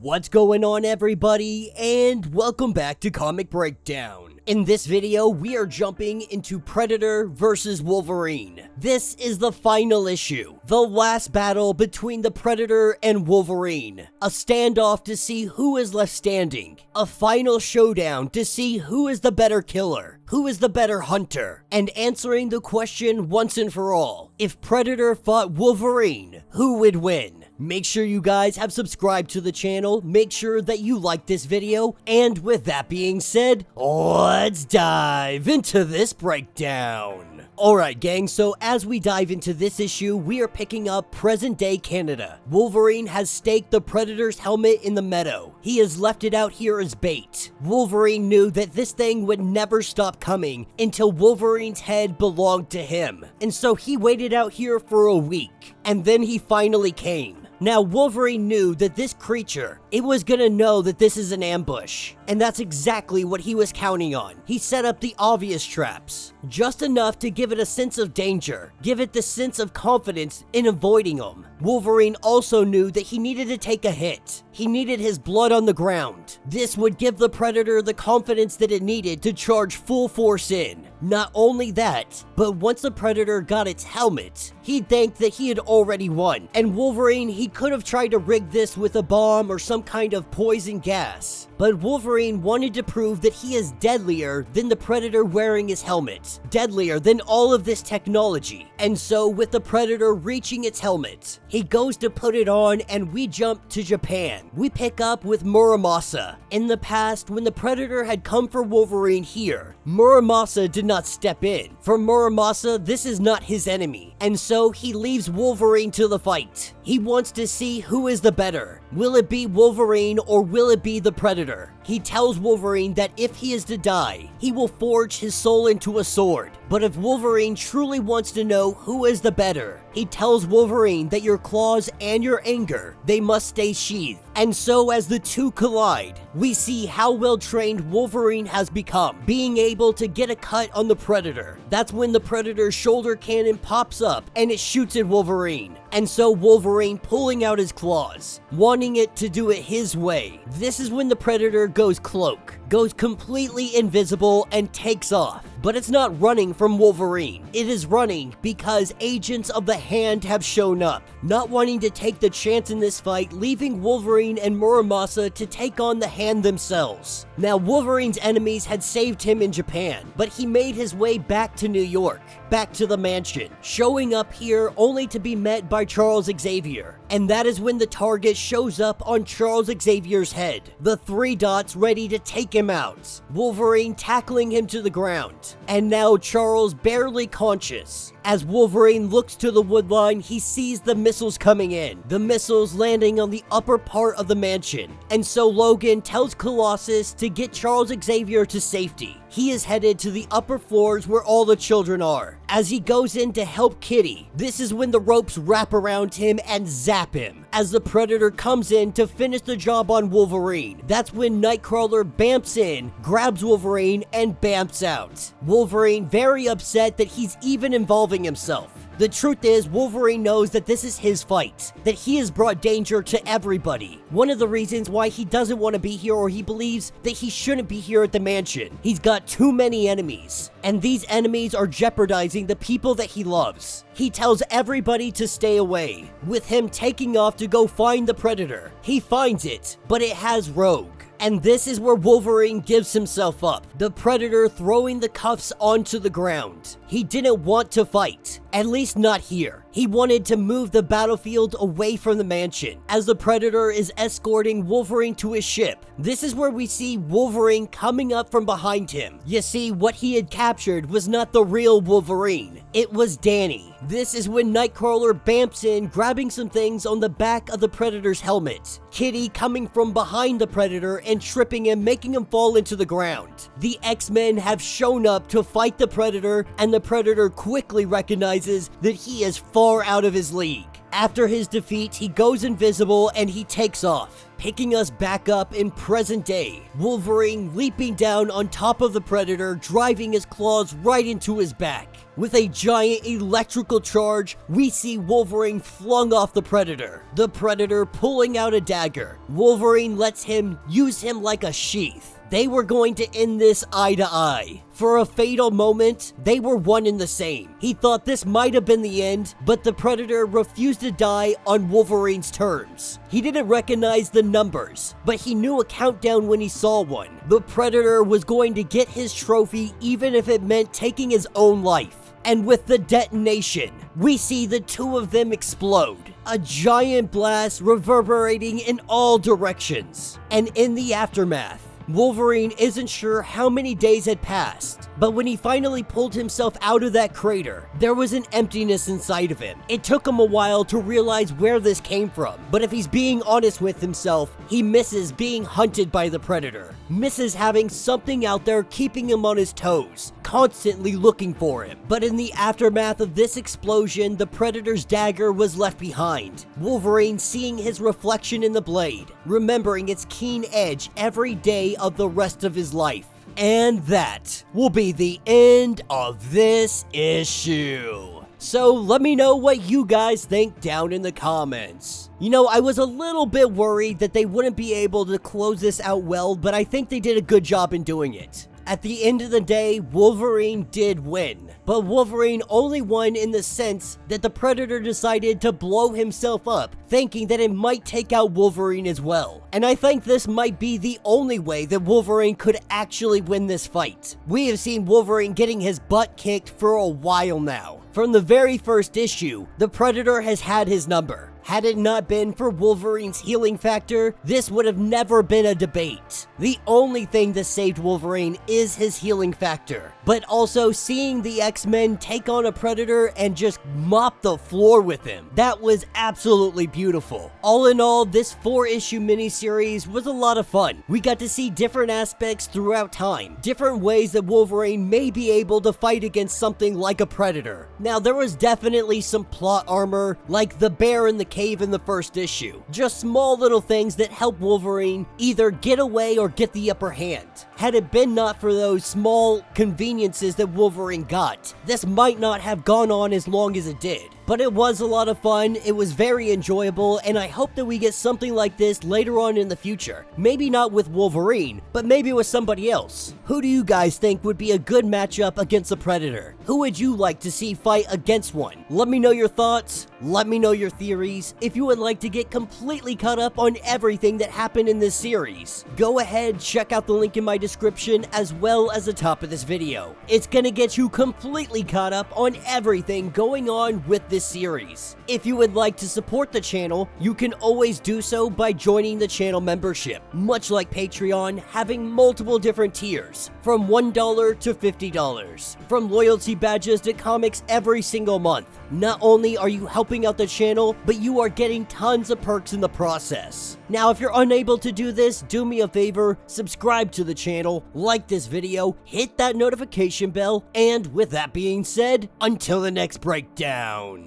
What's going on, everybody, and welcome back to Comic Breakdown. In this video, we are jumping into Predator vs. Wolverine. This is the final issue, the last battle between the Predator and Wolverine. A standoff to see who is left standing. A final showdown to see who is the better killer, who is the better hunter, and answering the question once and for all. If Predator fought Wolverine, who would win? Make sure you guys have subscribed to the channel, make sure that you like this video, and with that being said, let's dive into this breakdown. Alright gang, so as we dive into this issue, we are picking up present day Canada. Wolverine has staked the Predator's helmet in the meadow. He has left it out here as bait. Wolverine knew that this thing would never stop coming until Wolverine's head belonged to him. And so he waited out here for a week, and then he finally came. Now, Wolverine knew that this creature, it was gonna know that this is an ambush. And that's exactly what he was counting on. He set up the obvious traps, just enough to give it a sense of danger, give it the sense of confidence in avoiding them. Wolverine also knew that he needed to take a hit. He needed his blood on the ground. This would give the Predator the confidence that it needed to charge full force in. Not only that, but once the Predator got its helmet, he'd think that he had already won. And Wolverine, he could have tried to rig this with a bomb or some kind of poison gas. But Wolverine wanted to prove that he is deadlier than the Predator wearing his helmet. Deadlier than all of this technology. And so with the Predator reaching its helmet, he goes to put it on and we jump to Japan. We pick up with Muramasa. In the past, when the Predator had come for Wolverine here, Muramasa did not step in. For Muramasa, this is not his enemy. And so he leaves Wolverine to the fight. He wants to see who is the better. Will it be Wolverine or will it be the Predator? He tells Wolverine that if he is to die, he will forge his soul into a sword. But if Wolverine truly wants to know who is the better, he tells Wolverine that your claws and your anger, they must stay sheathed. And so as the two collide, we see how well trained Wolverine has become, being able to get a cut on the Predator. That's when the Predator's shoulder cannon pops up and it shoots at Wolverine. And so Wolverine pulling out his claws, wanting it to do it his way. This is when the Predator goes cloak, goes completely invisible and takes off. But it's not running from Wolverine. It is running because agents of the Hand have shown up, not wanting to take the chance in this fight, leaving Wolverine and Muramasa to take on the Hand themselves. Now, Wolverine's enemies had saved him in Japan, but he made his way back to New York, back to the mansion, showing up here only to be met by Charles Xavier. And that is when the target shows up on Charles Xavier's head, the 3 dots ready to take him out. Wolverine tackling him to the ground. And now Charles barely conscious. As Wolverine looks to the woodline, he sees the missiles coming in. The missiles landing on the upper part of the mansion. And so Logan tells Colossus to get Charles Xavier to safety. He is headed to the upper floors where all the children are. As he goes in to help Kitty, this is when the ropes wrap around him and zap him. As the Predator comes in to finish the job on Wolverine, that's when Nightcrawler bamps in, grabs Wolverine, and bamps out. Wolverine very upset that he's even involving himself. The truth is, Wolverine knows that this is his fight, that he has brought danger to everybody. One of the reasons why he doesn't want to be here, or he believes that he shouldn't be here at the mansion. He's got too many enemies, and these enemies are jeopardizing the people that he loves. He tells everybody to stay away, with him taking off to go find the Predator. He finds it, but it has Rogue. And this is where Wolverine gives himself up, the Predator throwing the cuffs onto the ground. He didn't want to fight, at least not here. He wanted to move the battlefield away from the mansion, as the Predator is escorting Wolverine to his ship. This is where we see Wolverine coming up from behind him. You see, what he had captured was not the real Wolverine, it was Danny. This is when Nightcrawler bamps in, grabbing some things on the back of the Predator's helmet. Kitty coming from behind the Predator and tripping him, making him fall into the ground. The X-Men have shown up to fight the Predator, and the Predator quickly recognizes that he is far out of his league. After his defeat, he goes invisible and he takes off, picking us back up in present day. Wolverine leaping down on top of the Predator, driving his claws right into his back. With a giant electrical charge, we see Wolverine flung off the Predator. The Predator pulling out a dagger. Wolverine lets him use him like a sheath. They were going to end this eye to eye. For a fatal moment, they were one and the same. He thought this might have been the end, but the Predator refused to die on Wolverine's terms. He didn't recognize the numbers, but he knew a countdown when he saw one. The Predator was going to get his trophy even if it meant taking his own life. And with the detonation, we see the two of them explode. A giant blast reverberating in all directions. And in the aftermath, Wolverine isn't sure how many days had passed, but when he finally pulled himself out of that crater, there was an emptiness inside of him. It took him a while to realize where this came from, but if he's being honest with himself, he misses being hunted by the Predator, misses having something out there keeping him on his toes, constantly looking for him. But in the aftermath of this explosion, the Predator's dagger was left behind. Wolverine seeing his reflection in the blade, remembering its keen edge every day of the rest of his life. And that will be the end of this issue. So let me know what you guys think down in the comments. You know, I was a little bit worried that they wouldn't be able to close this out well, but I think they did a good job in doing it. At the end of the day, Wolverine did win, but Wolverine only won in the sense that the Predator decided to blow himself up, thinking that it might take out Wolverine as well. And I think this might be the only way that Wolverine could actually win this fight. We have seen Wolverine getting his butt kicked for a while now. From the very first issue, the Predator has had his number. Had it not been for Wolverine's healing factor, this would have never been a debate. The only thing that saved Wolverine is his healing factor, but also seeing the X-Men take on a Predator and just mop the floor with him. That was absolutely beautiful. All in all, this 4-issue miniseries was a lot of fun. We got to see different aspects throughout time, different ways that Wolverine may be able to fight against something like a Predator. Now, there was definitely some plot armor, like the bear in the cave in the first issue. Just small little things that help Wolverine either get away or get the upper hand. Had it been not for those small conveniences that Wolverine got, this might not have gone on as long as it did. But it was a lot of fun, it was very enjoyable, and I hope that we get something like this later on in the future. Maybe not with Wolverine, but maybe with somebody else. Who do you guys think would be a good matchup against a Predator? Who would you like to see fight against one? Let me know your thoughts, let me know your theories. If you would like to get completely caught up on everything that happened in this series, go ahead, check out the link in my description as well as the top of this video. It's gonna get you completely caught up on everything going on with this series. If you would like to support the channel, you can always do so by joining the channel membership, much like Patreon, having multiple different tiers, from $1 to $50, from loyalty badges to comics every single month. Not only are you helping out the channel, but you are getting tons of perks in the process. Now, if you're unable to do this, do me a favor, subscribe to the channel, like this video, hit that notification bell, and with that being said, until the next breakdown.